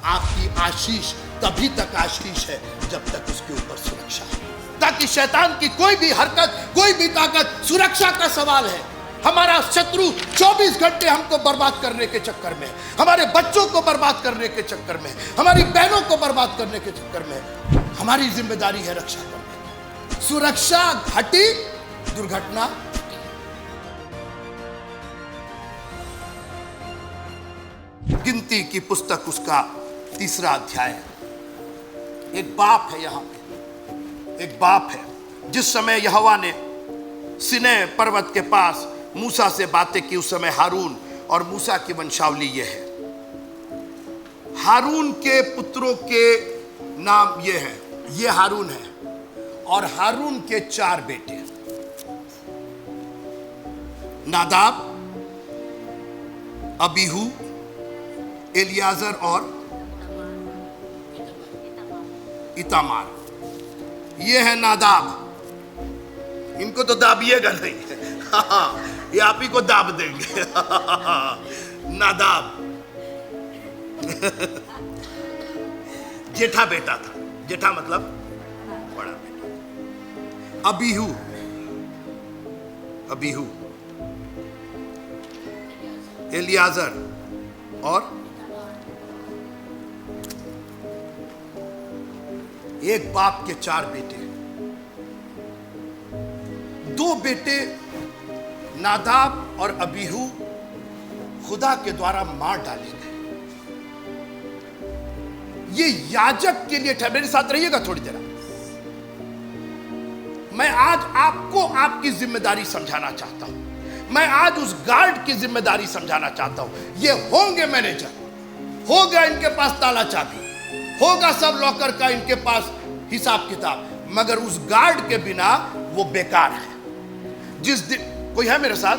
आपकी आशीष तभी तक आशीष है जब तक उसके ऊपर सुरक्षा है, ताकि शैतान की कोई भी हरकत, कोई भी ताकत, सुरक्षा का सवाल है। हमारा शत्रु 24 घंटे हमको बर्बाद करने के चक्कर में, हमारे बच्चों को बर्बाद करने के चक्कर में, हमारी बहनों को बर्बाद करने के चक्कर में। हमारी जिम्मेदारी है रक्षा करने। सुरक्षा हटी, दुर्घटना। गिनती की पुस्तक उसका 3रा अध्याय है। एक बाप है यहां पे, एक बाप है। जिस समय यहोवा ने सिनै पर्वत के पास मूसा से बातें की, उस समय हारून और मूसा की वंशावली यह है। हारून के पुत्रों के नाम ये है, ये हारून है, और हारून के 4 बेटे, नादाब, अबीहू, एलियाजर और इतामार। ये है नादाब। इनको तो दाबिएगा नहीं, ये आप ही को दाब देंगे। नादाब जेठा बेटा था, जेठा मतलब बड़ा बेटा। अबीहू, अबीहू, एलियाजर और एक बाप के 4 बेटे। 2 बेटे नादाब और अबीहू खुदा के द्वारा मार डाले गए। ये याजक के लिए मेरे साथ रहिएगा थोड़ी देर। मैं आज आपको आपकी जिम्मेदारी समझाना चाहता हूं। मैं आज उस गार्ड की जिम्मेदारी समझाना चाहता हूं। ये होंगे मैनेजर, होगा इनके पास ताला चाबी, होगा सब लॉकर का इनके पास हिसाब किताब, मगर उस गार्ड के बिना वो बेकार है। जिस दिन कोई है मेरे साथ,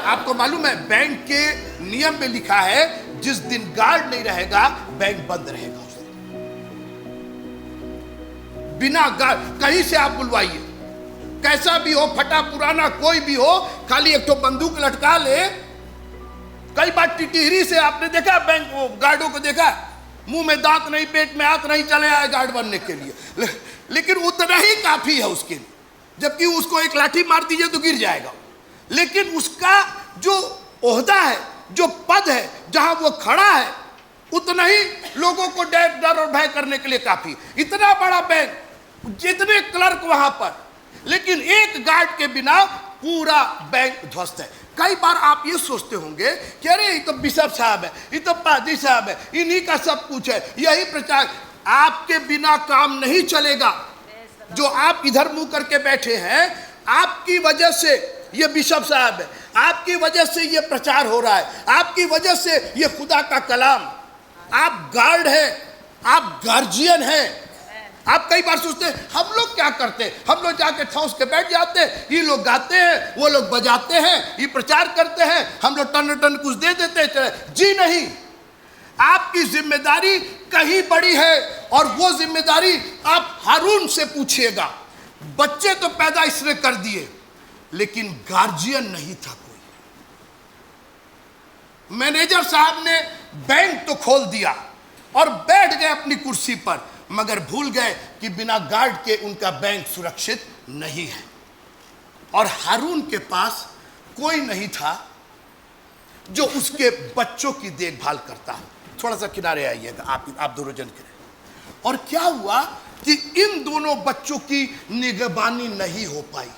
आपको मालूम है बैंक के नियम में लिखा है जिस दिन गार्ड नहीं रहेगा बैंक बंद रहेगा। उस दिन बिना गार्ड कहीं से आप बुलवाइए, कैसा भी हो, फटा पुराना कोई भी हो, खाली एक तो बंदूक लटका ले। कई बार टिटिहरी से आपने देखा बैंक वो गार्डों को देखा, मुंह में दांत नहीं, पेट में हाथ नहीं, चले आए गार्ड बनने के लिए। लेकिन उतना ही काफी है उसके लिए, जबकि उसको एक लाठी मार दीजिए तो गिर जाएगा। लेकिन उसका जो ओहदा है, जो पद है, जहां वो खड़ा है, उतना ही लोगों को डर और भय करने के लिए काफी। इतना बड़ा बैंक, जितने क्लर्क वहां पर, लेकिन एक गार्ड के बिना पूरा बैंक ध्वस्त है। कई बार आप ये सोचते होंगे कि अरे ये तो बिशप साहब है, ये तो पादरी साहब है, इन्हीं का सब कुछ है, यही प्रचार। आपके बिना काम नहीं चलेगा। जो आप इधर मुंह करके बैठे हैं, आपकी वजह से ये बिशप साहब है, आपकी वजह से ये प्रचार हो रहा है, आपकी वजह से ये खुदा का कलाम। आप गार्ड हैं, आप गार्जियन हैं। आप कई बार सोचते हैं हम लोग क्या करते हैं, हम लोग जाके ठौस के बैठ जाते हैं, ये लोग गाते हैं, वो लोग बजाते हैं, ये प्रचार करते हैं, हम लोग टन टन कुछ दे देते हैं। जी नहीं, आपकी जिम्मेदारी कहीं बड़ी है, और वो जिम्मेदारी आप हारून से पूछिएगा। बच्चे तो पैदा इसने कर दिए, लेकिन गार्जियन नहीं था कोई। मैनेजर साहब ने बैंक तो खोल दिया और बैठ गए अपनी कुर्सी पर, मगर भूल गए कि बिना गार्ड के उनका बैंक सुरक्षित नहीं है। और हारून के पास कोई नहीं था जो उसके बच्चों की देखभाल करता। थोड़ा सा किनारे आइएगा, आप दोनों जन के। और क्या हुआ कि इन दोनों बच्चों की निगरानी नहीं हो पाई,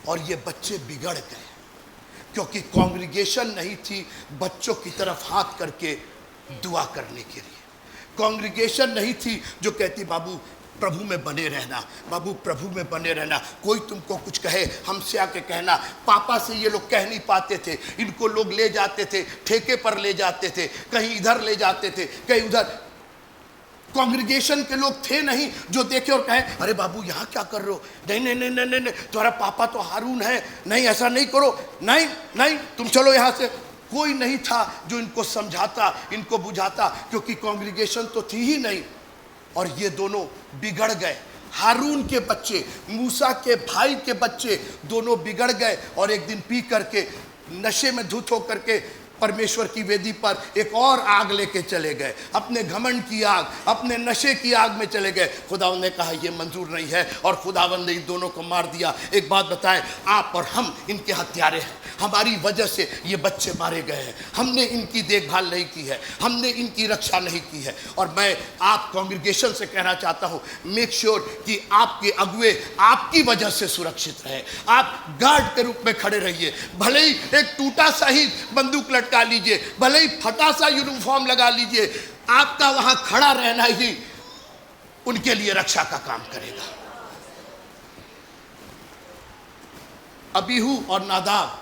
और ये बच्चे बिगड़ गए, क्योंकि कांग्रीगेशन नहीं थी बच्चों की तरफ हाथ करके दुआ करने के लिए। कांग्रीगेशन नहीं थी जो कहती बाबू प्रभु में बने रहना, बाबू प्रभु में बने रहना। कोई तुमको कुछ कहे हमसे आके कहना। पापा से ये लोग कह नहीं पाते थे, इनको लोग ले जाते थे, ठेके पर ले जाते थे, कहीं इधर ले जाते थे, कहीं उधर। कांग्रीगेशन के लोग थे नहीं जो देखे और कहे अरे बाबू यहाँ क्या कर रहे हो, नहीं नहीं नहीं नहीं नहीं, तुम्हारा पापा तो हारून है, नहीं ऐसा नहीं करो, नहीं नहीं तुम चलो यहाँ से। कोई नहीं था जो इनको समझाता, इनको बुझाता, क्योंकि कांग्रीगेशन तो थी ही नहीं। और ये दोनों बिगड़ गए। हारून के बच्चे, मूसा के भाई के बच्चे दोनों बिगड़ गए, और एक दिन पी करके, नशे में धुत होकर के परमेश्वर की वेदी पर एक और आग लेके चले गए, अपने घमंड की आग, अपने नशे की आग में चले गए। खुदावंद ने कहा यह मंजूर नहीं है और खुदावंद ने इन दोनों को मार दिया। एक बात बताएं, आप और हम इनके हत्यारे हैं। हमारी वजह से ये बच्चे मारे गए हैं। हमने इनकी देखभाल नहीं की है, हमने इनकी रक्षा नहीं की है। और मैं आप कांग्रेगेशन से कहना चाहता हूं, मेक श्योर कि आपके अगुए आपकी वजह से सुरक्षित रहे। आप गार्ड के रूप में खड़े रहिए। भले ही एक टूटा सा ही बंदूक लटका लीजिए, भले ही फटा सा यूनिफॉर्म लगा लीजिए, आपका वहां खड़ा रहना ही उनके लिए रक्षा का काम करेगा। अबीहू और नादाब,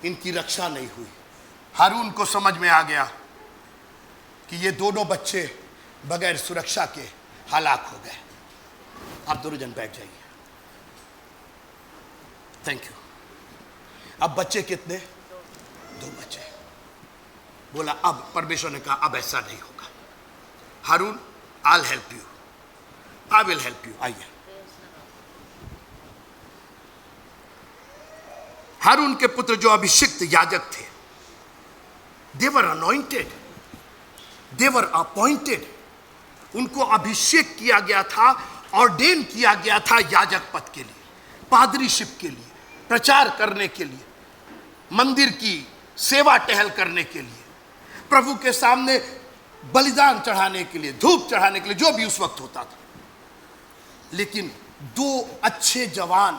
इनकी रक्षा नहीं हुई। हारून को समझ में आ गया कि ये दोनों बच्चे बगैर सुरक्षा के हलाक हो गए। आप दोनों जन बैठ जाइए। Thank you. अब बच्चे कितने? 2 बच्चे। बोला अब परमेश्वर ने कहा अब ऐसा नहीं होगा। Haroon, I will help you, I will help you. आइए। हारून के पुत्र जो अभिषिक्त याजक थे, दे वर अनॉइंटेड, दे वर अपॉइंटेड। उनको अभिषेक किया गया था, ऑर्डेन किया गया था याजक पद के लिए, पादरीशिप के लिए, प्रचार करने के लिए, मंदिर की सेवा टहल करने के लिए, प्रभु के सामने बलिदान चढ़ाने के लिए, धूप चढ़ाने के लिए, जो भी उस वक्त होता था। लेकिन 2 अच्छे जवान,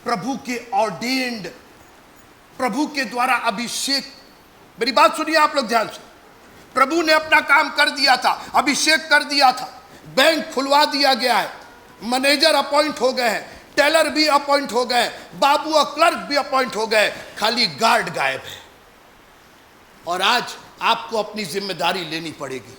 प्रभु के ऑर्डेन्ड, प्रभु के द्वारा अभिषेक, मेरी बात सुनिए आप लोग ध्यान से। प्रभु ने अपना काम कर दिया था, अभिषेक कर दिया था, बैंक खुलवा दिया गया है, मैनेजर अपॉइंट हो गए हैं, टेलर भी अपॉइंट हो गए, बाबू और क्लर्क भी अपॉइंट हो गए, खाली गार्ड गायब है। और आज आपको अपनी जिम्मेदारी लेनी पड़ेगी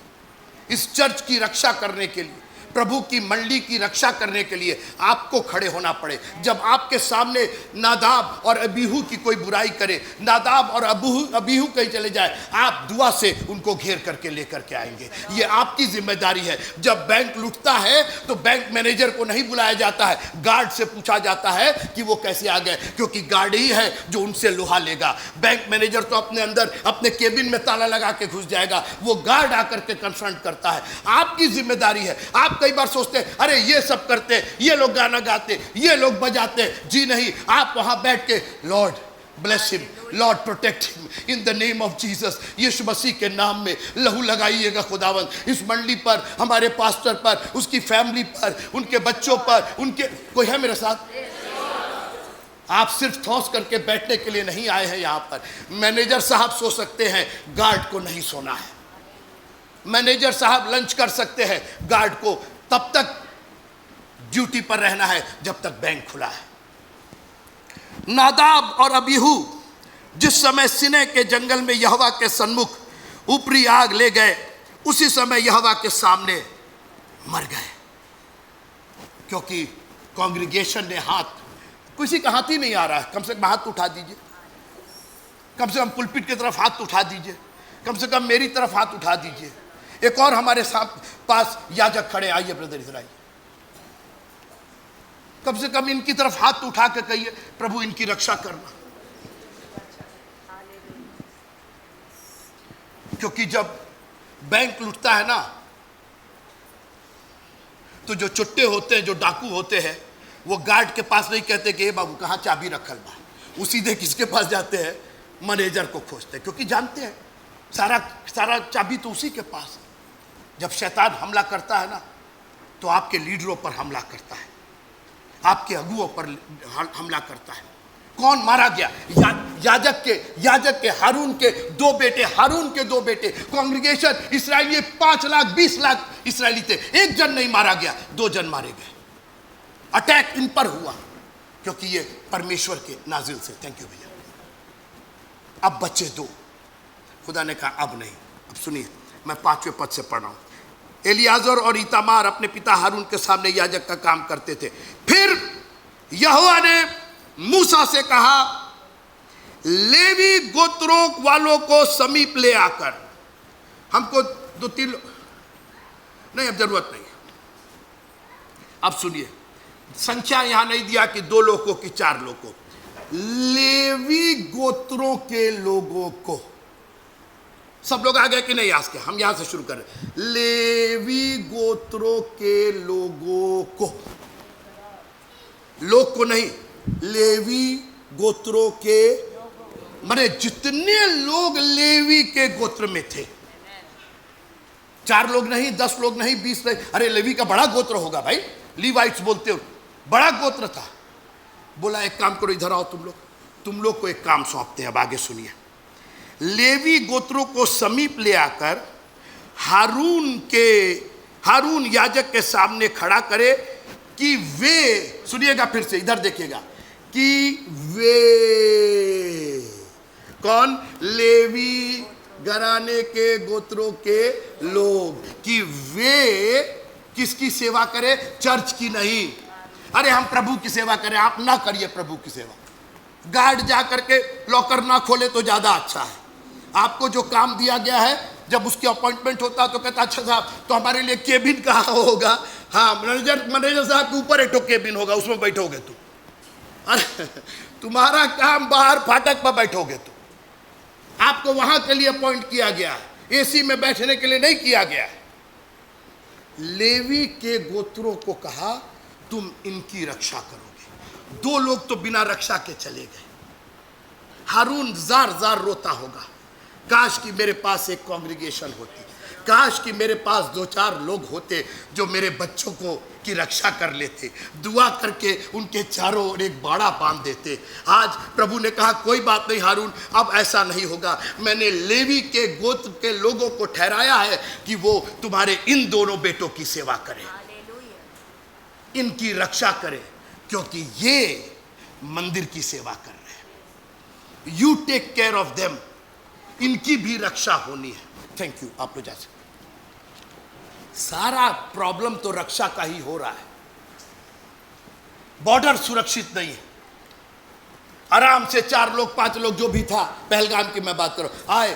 इस चर्च की रक्षा करने के लिए, प्रभु की मंडली की रक्षा करने के लिए आपको खड़े होना पड़े। जब आपके सामने नादाब और अबीहू की कोई बुराई करे, नादाब और अबीहू कहीं चले जाए, आप दुआ से उनको घेर करके लेकर के आएंगे। ये आपकी जिम्मेदारी है। जब बैंक लूटता है तो बैंक मैनेजर को नहीं बुलाया जाता है, गार्ड से पूछा जाता है कि वो कैसे आ गए, क्योंकि गार्ड ही है जो उनसे लोहा लेगा। बैंक मैनेजर तो अपने अंदर अपने केबिन में ताला लगा के घुस जाएगा, वो गार्ड आकर के कन्फ्रंट करता है। आपकी जिम्मेदारी है। आप कई बार सोचते हैं अरे ये सब करते, ये लोग गाना गाते, ये लोग बजाते, जी नहीं, आप वहां बैठ के Lord bless him, Lord protect him in the name of Jesus, यीशु मसीह के नाम में लहू लगाइएगा खुदावंद इस मंडली पर, हमारे पास्टर पर, उसकी फैमिली पर, उनके बच्चों पर, उनके, कोई है मेरे साथ? आप सिर्फ ठोस करके बैठने के लिए नहीं आए हैं यहां पर। मैनेजर साहब सो सकते हैं, गार्ड को नहीं सोना है। मैनेजर साहब लंच कर सकते हैं, गार्ड को तब तक ड्यूटी पर रहना है जब तक बैंक खुला है। नादाब और अबीहू जिस समय सिने के जंगल में यहोवा के सन्मुख ऊपरी आग ले गए, उसी समय यहोवा के सामने मर गए, क्योंकि कांग्रेगेशन ने हाथ, किसी का हाथ ही नहीं आ रहा है, कम से कम हाथ उठा दीजिए, कम से कम पुलपिट की तरफ हाथ उठा दीजिए, कम से कम मेरी तरफ हाथ उठा दीजिए। एक और हमारे पास याजक खड़े, आइए ब्रदर इधर आइए, कम से कम इनकी तरफ हाथ उठा के कहिए प्रभु इनकी रक्षा करना। क्योंकि जब बैंक लूटता है ना, तो जो चुट्टे होते हैं, जो डाकू होते हैं, वो गार्ड के पास नहीं कहते कि ए बाबू कहाँ चाबी रखल बा, वो सीधे किसके पास जाते हैं? मैनेजर को खोजते हैं, क्योंकि जानते हैं सारा चाबी तो उसी के पास है। जब शैतान हमला करता है ना, तो आपके लीडरों पर हमला करता है, आपके अगुओं पर हमला करता है। कौन मारा गया? याजक के हारून के 2 बेटे, हारून के 2 बेटे। कांग्रेगेशन इस्राएली 5 लाख 20 लाख इस्राएली थे, एक जन नहीं मारा गया, 2 जन मारे गए। अटैक इन पर हुआ क्योंकि ये परमेश्वर के नाजिल से। थैंक यू भैया। अब बच्चे 2, खुदा ने कहा अब नहीं। अब सुनिए, मैं 5वें पद से पढ़ रहा हूं। एलियाजर और इतामार अपने पिता हारून के सामने याजक का काम करते थे। फिर यहोवा ने मूसा से कहा, लेवी गोत्रों वालों को समीप ले आकर, हमको 2-3 नहीं, अब जरूरत नहीं। अब सुनिए, संख्या यहां नहीं दिया कि 2 लोगों की 4 लोगों, लेवी गोत्रों के लोगों को सब लोग आ गए कि नहीं? आज के हम यहां से शुरू कर रहे हैं। लेवी गोत्रों के लोगों को, लोग को नहीं, लेवी गोत्रों के, माने जितने लोग लेवी के गोत्र में थे, 4 लोग नहीं, 10 लोग नहीं, 20 नहीं, अरे लेवी का बड़ा गोत्र होगा भाई, लीवाइट्स बोलते हो, बड़ा गोत्र था। बोला एक काम करो, इधर आओ तुम लोग को एक काम सौंपते हैं। अब आगे सुनिए। लेवी गोत्रों को समीप ले आकर हारून याजक के सामने खड़ा करे कि वे, सुनिएगा फिर से, इधर देखिएगा, कि वे कौन? लेवी घराने के गोत्रों के लोग, कि वे किसकी सेवा करें? चर्च की नहीं। अरे हम प्रभु की सेवा करें, आप ना करिए प्रभु की सेवा। गार्ड जा करके लॉकर ना खोले तो ज्यादा अच्छा है। आपको जो काम दिया गया है, जब उसकी अपॉइंटमेंट होता तो कहता अच्छा साहब तो हमारे लिए केबिन कहाँ होगा? हाँ, मैनेजर साहब के ऊपर एक केबिन होगा, उसमें बैठोगे तुम। अरे तुम्हारा काम बाहर फाटक पर बैठोगे तुम। आपको वहां के लिए अपॉइंट किया गया है, एसी में बैठने के लिए नहीं किया गया है। लेवी के गोत्रों को कहा तुम इनकी रक्षा करोगे। 2 लोग तो बिना रक्षा के चले गए। हारून जार जार रोता होगा, काश कि मेरे पास एक कांग्रेगेशन होती, काश कि मेरे पास 2-4 लोग होते जो मेरे बच्चों को की रक्षा कर लेते, दुआ करके उनके चारों ओर एक बाड़ा बांध देते। आज प्रभु ने कहा कोई बात नहीं हारून, अब ऐसा नहीं होगा। मैंने लेवी के गोत्र के लोगों को ठहराया है कि वो तुम्हारे इन दोनों बेटों की सेवा करें, इनकी रक्षा करें, क्योंकि ये मंदिर की सेवा कर रहे हैं। You take care of them, इनकी भी रक्षा होनी है। थैंक यू, आप लोग जा सकते। सारा प्रॉब्लम तो रक्षा का ही हो रहा है। बॉर्डर सुरक्षित नहीं है। आराम से 4 लोग 5 लोग जो भी था, पहलगाम की मैं बात करूं, आए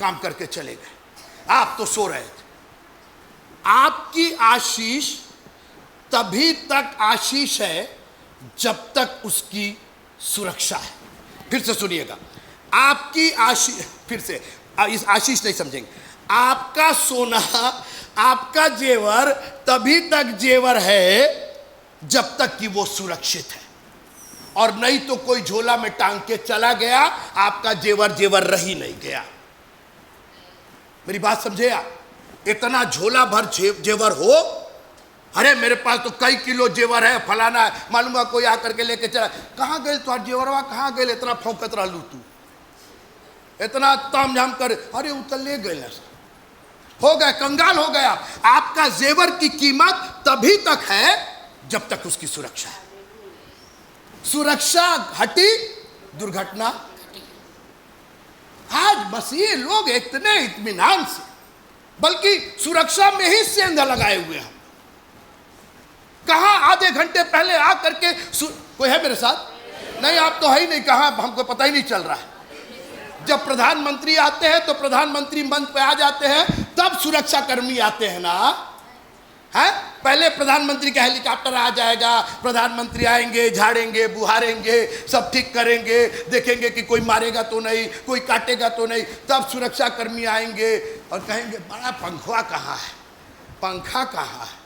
काम करके चले गए। आप तो सो रहे थे। आपकी आशीष तभी तक आशीष है जब तक उसकी सुरक्षा है। फिर से सुनिएगा, आपकी आशीष, फिर से इस आशीष नहीं समझेंगे। आपका सोना, आपका जेवर तभी तक जेवर है जब तक कि वो सुरक्षित है, और नहीं तो कोई झोला में टांग के चला गया, आपका जेवर जेवर रही नहीं गया। मेरी बात समझे आप? इतना झोला भर जेवर हो, अरे मेरे पास तो कई किलो जेवर है, फलाना है, मालूम है कोई आकर के लेके चला, कहाँ गए तुम्हारा जेवरवा, कहाँ गए? इतना फौकत रहलू तू, इतना ताम झाम कर, अरे उतर ले गए, हो गए, कंगाल हो गया। आपका जेवर की कीमत तभी तक है जब तक उसकी सुरक्षा है। सुरक्षा हटी, दुर्घटना घटी। आज मसीह लोग इतने इत्मीनान से, बल्कि सुरक्षा में ही सेंधा लगाए हुए हैं। कहां आधे घंटे पहले आकर के कोई है मेरे साथ? नहीं, आप तो है ही नहीं, कहां, हमको पता ही नहीं चल रहा है। जब प्रधानमंत्री आते हैं तो प्रधानमंत्री मंच पे आ जाते हैं, तब सुरक्षा कर्मी आते हैं ना, है? पहले प्रधानमंत्री का हेलीकॉप्टर आ जाएगा, प्रधानमंत्री आएंगे, झाड़ेंगे, बुहारेंगे, सब ठीक करेंगे, देखेंगे कि कोई मारेगा तो नहीं, कोई काटेगा तो नहीं, तब सुरक्षा कर्मी आएंगे और कहेंगे बड़ा पंखा कहाँ है, पंखा कहाँ है,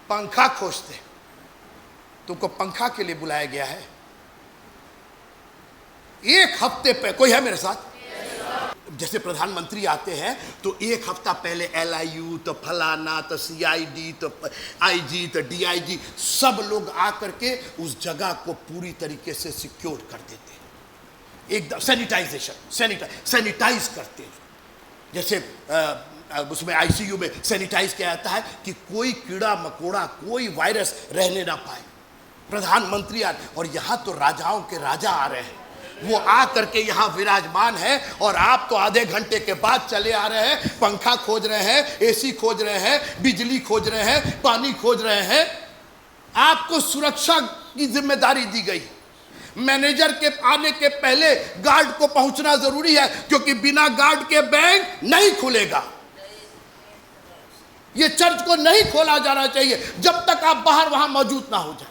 पंखा खोजते। तुमको पंखा के लिए बुलाया गया है। एक हफ्ते पे, कोई है मेरे साथ? जैसे प्रधानमंत्री आते हैं तो एक हफ्ता पहले LIU, तो फलाना, तो CID, तो IG, तो DIG, सब लोग आकर के उस जगह को पूरी तरीके से सिक्योर कर देते हैं। एकदम सैनिटाइज करते हैं। जैसे उसमें ICU में सैनिटाइज किया जाता है कि कोई कीड़ा मकोड़ा, कोई वायरस रहने ना पाए। प्रधानमंत्री और यहाँ तो राजाओं के राजा आ रहे हैं, वो आ करके यहाँ विराजमान है, और आप तो आधे घंटे के बाद चले आ रहे हैं, पंखा खोज रहे हैं, AC खोज रहे हैं, बिजली खोज रहे हैं, पानी खोज रहे हैं। आपको सुरक्षा की जिम्मेदारी दी गई। मैनेजर के आने के पहले गार्ड को पहुंचना जरूरी है, क्योंकि बिना गार्ड के बैंक नहीं खुलेगा। ये चर्च को नहीं खोला जाना चाहिए जब तक आप बाहर वहां मौजूद ना हो जाए।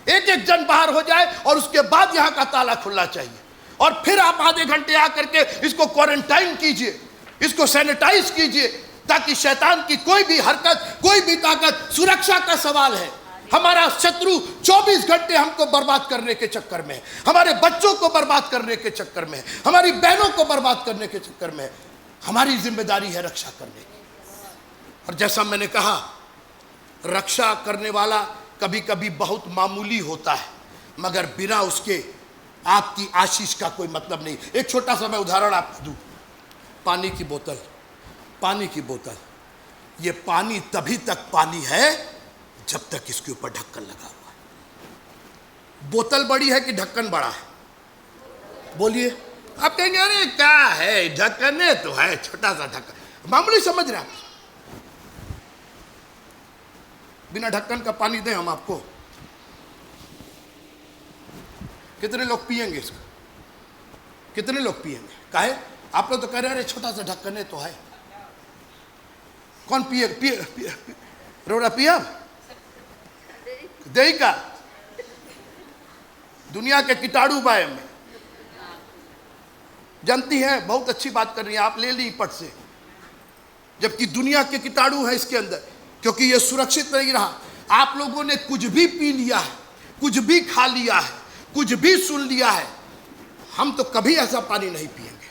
एक एक जन बाहर हो जाए और उसके बाद यहां का ताला खुलना चाहिए। और फिर आप आधे घंटे आकर के इसको क्वारंटाइन कीजिए, इसको सैनिटाइज कीजिए, ताकि शैतान की कोई भी हरकत, कोई भी ताकत, सुरक्षा का सवाल है। हमारा शत्रु 24 घंटे हमको बर्बाद करने के चक्कर में है, हमारे बच्चों को बर्बाद करने के चक्कर में है, हमारी बहनों को बर्बाद करने के चक्कर में है। हमारी जिम्मेदारी है रक्षा करने की। और जैसा मैंने कहा, रक्षा करने वाला कभी कभी बहुत मामूली होता है, मगर बिना उसके आपकी आशीष का कोई मतलब नहीं। एक छोटा सा मैं उदाहरण आपको दूं। पानी की बोतल, पानी की बोतल, ये पानी तभी तक पानी है जब तक इसके ऊपर ढक्कन लगा हुआ है। बोतल बड़ी है कि ढक्कन बड़ा है? बोलिए। आप कहेंगे अरे क्या है, ढक्कन है तो है, छोटा सा ढक्कन, मामूली समझ रहे हैं आप। बिना ढक्कन का पानी दें हम आपको, कितने लोग पिएंगे इसको? कितने लोग पिएंगे? काहे? आप लोग तो कह रहे हैं अरे छोटा सा ढक्कन है तो है। कौन पिए? पिए रोड़ा पिया दही का, दुनिया के कीटाणु बाय में जानती हैं, बहुत अच्छी बात कर रही हैं आप, ले ली पट से, जबकि दुनिया के कीटाणु है इसके अंदर, क्योंकि ये सुरक्षित नहीं रहा। आप लोगों ने कुछ भी पी लिया है, कुछ भी खा लिया है, कुछ भी सुन लिया है, हम तो कभी ऐसा पानी नहीं पिएंगे।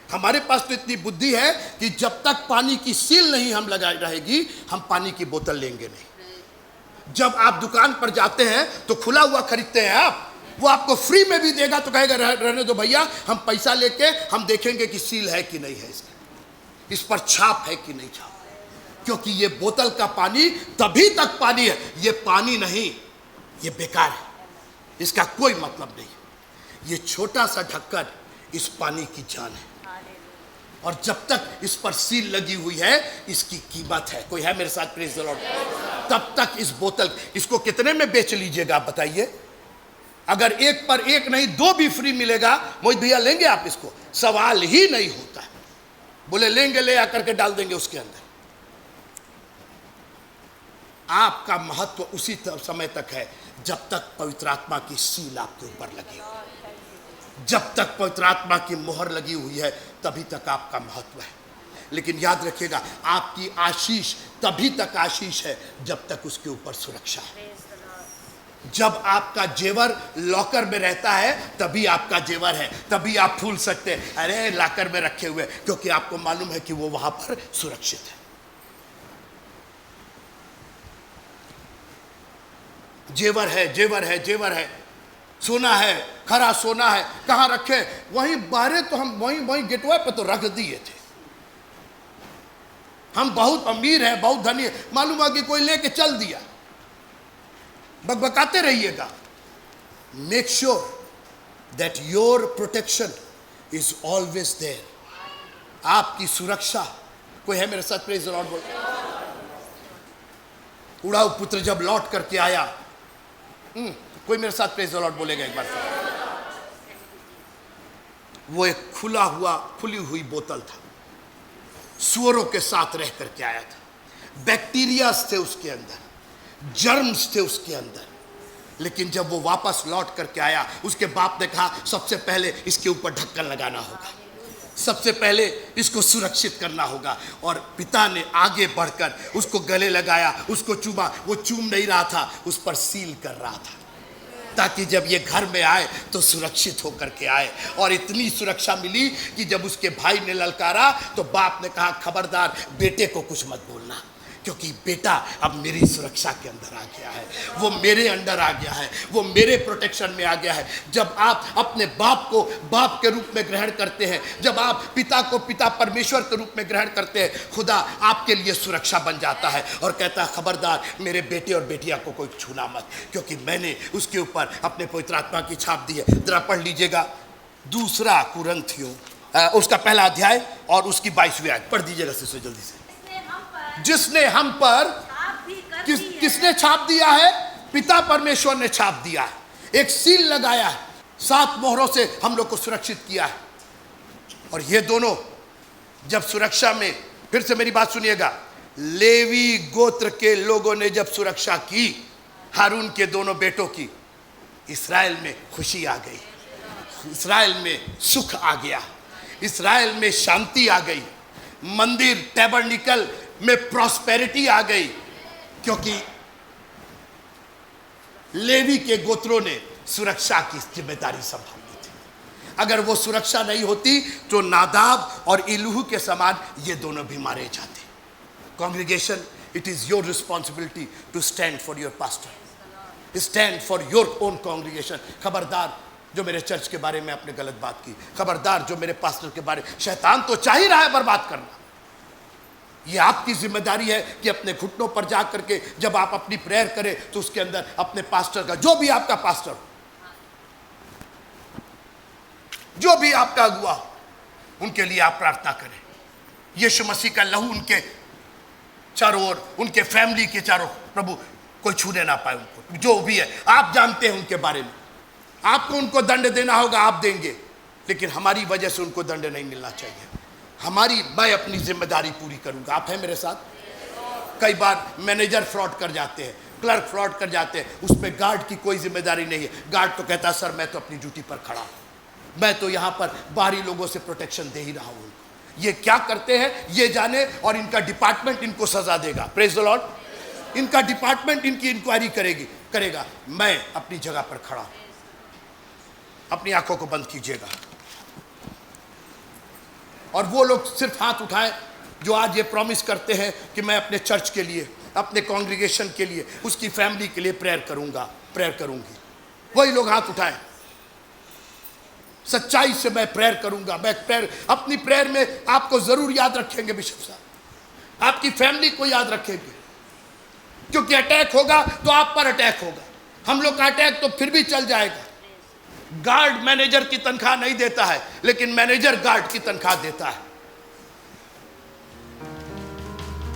हमारे पास तो इतनी बुद्धि है कि जब तक पानी की सील नहीं हम लगाई रहेगी, हम पानी की बोतल लेंगे नहीं। जब आप दुकान पर जाते हैं तो खुला हुआ खरीदते हैं आप, वो आपको फ्री में भी देगा तो कहेगा रहने दो भैया, हम पैसा लेके हम देखेंगे कि सील है कि नहीं है, इस पर छाप है कि नहीं छाप, क्योंकि ये बोतल का पानी तभी तक पानी है, ये पानी नहीं, ये बेकार है, इसका कोई मतलब नहीं। ये छोटा सा ढक्कन इस पानी की जान है, और जब तक इस पर सील लगी हुई है इसकी कीमत है। कोई है मेरे साथ? Praise the Lord. तब तक इस बोतल, इसको कितने में बेच लीजिएगा आप बताइए? अगर एक पर एक नहीं, दो भी फ्री मिलेगा, मोहित भैया लेंगे आप इसको? सवाल ही नहीं होता है। बोले लेंगे, ले आकर के डाल देंगे उसके अंदर। आपका महत्व उसी समय तक है जब तक पवित्र आत्मा की सील आपके ऊपर लगी हो, जब तक पवित्र आत्मा की मोहर लगी हुई है तभी तक आपका महत्व है। लेकिन याद रखिएगा, आपकी आशीष तभी तक आशीष है जब तक उसके ऊपर सुरक्षा है। जब आपका जेवर लॉकर में रहता है तभी आपका जेवर है, तभी आप भूल सकते हैं अरे लॉकर में रखे हुए, क्योंकि आपको मालूम है कि वो वहां पर सुरक्षित है। जेवर है, जेवर है, जेवर है, सोना है, खरा सोना है, कहाँ रखे? वहीं बाहर, तो हम वहीं गेटवे पे तो रख दिए थे। हम बहुत अमीर हैं, बहुत धनी है, मालूम है कि कोई लेके चल दिया। बकबकाते रहिएगा। Make sure that your protection is always there. आपकी सुरक्षा, कोई है मेरे साथ? प्रेज़ द लॉर्ड बोल। उड़ाऊ पुत्र जब लौट करके आया, कोई मेरे साथ प्रेज़ द लॉर्ड बोलेगा एक बार? वो एक खुली हुई बोतल था, सुअरों के साथ रह करके आया था, बैक्टीरियाज थे उसके अंदर, जर्म्स थे उसके अंदर। लेकिन जब वो वापस लौट करके आया, उसके बाप ने कहा सबसे पहले इसके ऊपर ढक्कन लगाना होगा, सबसे पहले इसको सुरक्षित करना होगा। और पिता ने आगे बढ़कर उसको गले लगाया, उसको चूमा। वो चूम नहीं रहा था, उस पर सील कर रहा था, ताकि जब ये घर में आए तो सुरक्षित होकर के आए। और इतनी सुरक्षा मिली कि जब उसके भाई ने ललकारा तो बाप ने कहा खबरदार बेटे को कुछ मत बोलना, क्योंकि बेटा अब मेरी सुरक्षा के अंदर आ गया है, वो मेरे अंडर आ गया है, वो मेरे प्रोटेक्शन में आ गया है। जब आप अपने बाप को बाप के रूप में ग्रहण करते हैं, जब आप पिता को पिता परमेश्वर के रूप में ग्रहण करते हैं, खुदा आपके लिए सुरक्षा बन जाता है और कहता है खबरदार मेरे बेटे और बेटिया को कोई छूना मत, क्योंकि मैंने उसके ऊपर अपने पवित्र आत्मा की छाप दी है। जरा पढ़ लीजिएगा 2 कुरिन्थियों उसका पहला अध्याय और उसकी 22वीं आयत पढ़ दीजिएगा सिस्टर जल्दी से। जिसने हम पर किसने छाप दिया है? पिता परमेश्वर ने छाप दिया है, एक सील लगाया है, 7 मोहरों से हम लोग को सुरक्षित किया है। और ये दोनों जब सुरक्षा में, फिर से मेरी बात सुनिएगा, लेवी गोत्र के लोगों ने जब सुरक्षा की हारून के दोनों बेटों की, इस्राएल में खुशी आ गई। इस्राएल में सुख आ गया, इस्राएल में शांति आ गई, मंदिर टैबरनिकल में प्रॉस्पेरिटी आ गई, क्योंकि लेवी के गोत्रों ने सुरक्षा की जिम्मेदारी संभाली थी। अगर वो सुरक्षा नहीं होती तो नादाब और इलूहू के समान ये दोनों भी मारे जाते। Congregation, it is your responsibility to stand for your pastor, stand for your own congregation. खबरदार जो मेरे चर्च के बारे में आपने गलत बात की, खबरदार जो मेरे पास्टर के बारे, शैतान तो चाह ही रहा है बर्बाद करना। ये आपकी जिम्मेदारी है कि अपने घुटनों पर जा करके जब आप अपनी प्रेयर करें तो उसके अंदर अपने पास्टर का, जो भी आपका पास्टर हो, जो भी आपका अगुआ, उनके लिए आप प्रार्थना करें। यीशु मसीह का लहू उनके चारों ओर, उनके फैमिली के चारों, प्रभु कोई छूने ना पाए उनको, जो भी है आप जानते हैं उनके बारे में। आपको उनको दंड देना होगा, आप देंगे, लेकिन हमारी वजह से उनको दंड नहीं मिलना चाहिए। मैं अपनी जिम्मेदारी पूरी करूंगा। आप हैं मेरे साथ? कई बार मैनेजर फ्रॉड कर जाते हैं, क्लर्क फ्रॉड कर जाते हैं, उस पर गार्ड की कोई जिम्मेदारी नहीं है। गार्ड तो कहता है सर मैं तो अपनी ड्यूटी पर खड़ा हूं, मैं तो यहां पर बाहरी लोगों से प्रोटेक्शन दे ही रहा हूं। ये क्या करते हैं ये जाने, और इनका डिपार्टमेंट इनको सजा देगा। Praise the Lord. इनका डिपार्टमेंट इनकी इंक्वायरी करेगा। मैं अपनी जगह पर खड़ा हूं। अपनी आंखों को बंद कीजिएगा और वो लोग सिर्फ हाथ उठाएं जो आज ये प्रॉमिस करते हैं कि मैं अपने चर्च के लिए, अपने कांग्रीगेशन के लिए, उसकी फैमिली के लिए प्रेयर करूंगी। वही लोग हाथ उठाएं। सच्चाई से मैं प्रेयर करूंगा। मैं अपनी प्रेयर में आपको जरूर याद रखेंगे बिशप साहब, आपकी फैमिली को याद रखेंगे, क्योंकि अटैक होगा तो आप पर अटैक होगा। हम लोग का अटैक तो फिर भी चल जाएगा। गार्ड मैनेजर की तनख्वाह नहीं देता है, लेकिन मैनेजर गार्ड की तनख्वाह देता है।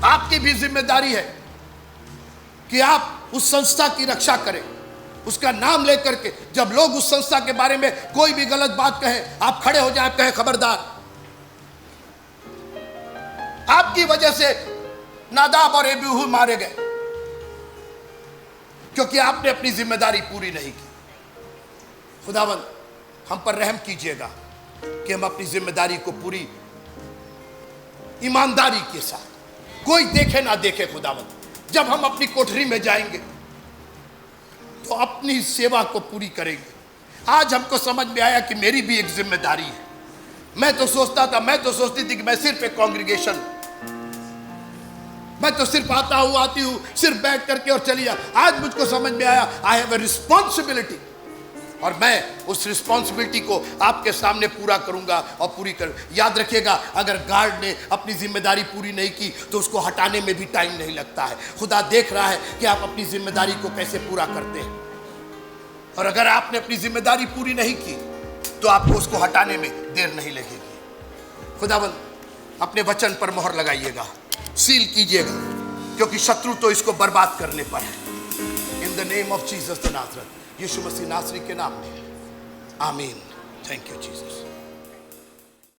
आपकी भी जिम्मेदारी है कि आप उस संस्था की रक्षा करें, उसका नाम लेकर के जब लोग उस संस्था के बारे में कोई भी गलत बात कहें, आप खड़े हो जाए, कहें खबरदार, आपकी वजह से नादाब और एबीहू मारे गए, क्योंकि आपने अपनी जिम्मेदारी पूरी नहीं की। खुदावंद हम पर रहम कीजिएगा कि हम अपनी जिम्मेदारी को पूरी ईमानदारी के साथ, कोई देखे ना देखे, खुदावंद जब हम अपनी कोठरी में जाएंगे तो अपनी सेवा को पूरी करेंगे। आज हमको समझ में आया कि मेरी भी एक जिम्मेदारी है। मैं तो सोचती थी कि मैं सिर्फ एक कांग्रीगेशन, मैं तो सिर्फ आती हूँ सिर्फ बैठ करके और चली जा। आज मुझको समझ में आया आई हैव ए रिस्पॉन्सिबिलिटी, और मैं उस रिस्पॉन्सिबिलिटी को आपके सामने पूरा करूंगा और पूरी कर। याद रखिएगा, अगर गार्ड ने अपनी जिम्मेदारी पूरी नहीं की तो उसको हटाने में भी टाइम नहीं लगता है। खुदा देख रहा है कि आप अपनी जिम्मेदारी को कैसे पूरा करते हैं, और अगर आपने अपनी जिम्मेदारी पूरी नहीं की तो आपको उसको हटाने में देर नहीं लगेगी। खुदावंद अपने वचन पर मोहर लगाइएगा, सील कीजिएगा, क्योंकि शत्रु तो इसको बर्बाद करने पर है। In the name of Jesus the Nazareth, यीशु मसीह नासरी के नाम में, आमीन। Thank you Jesus.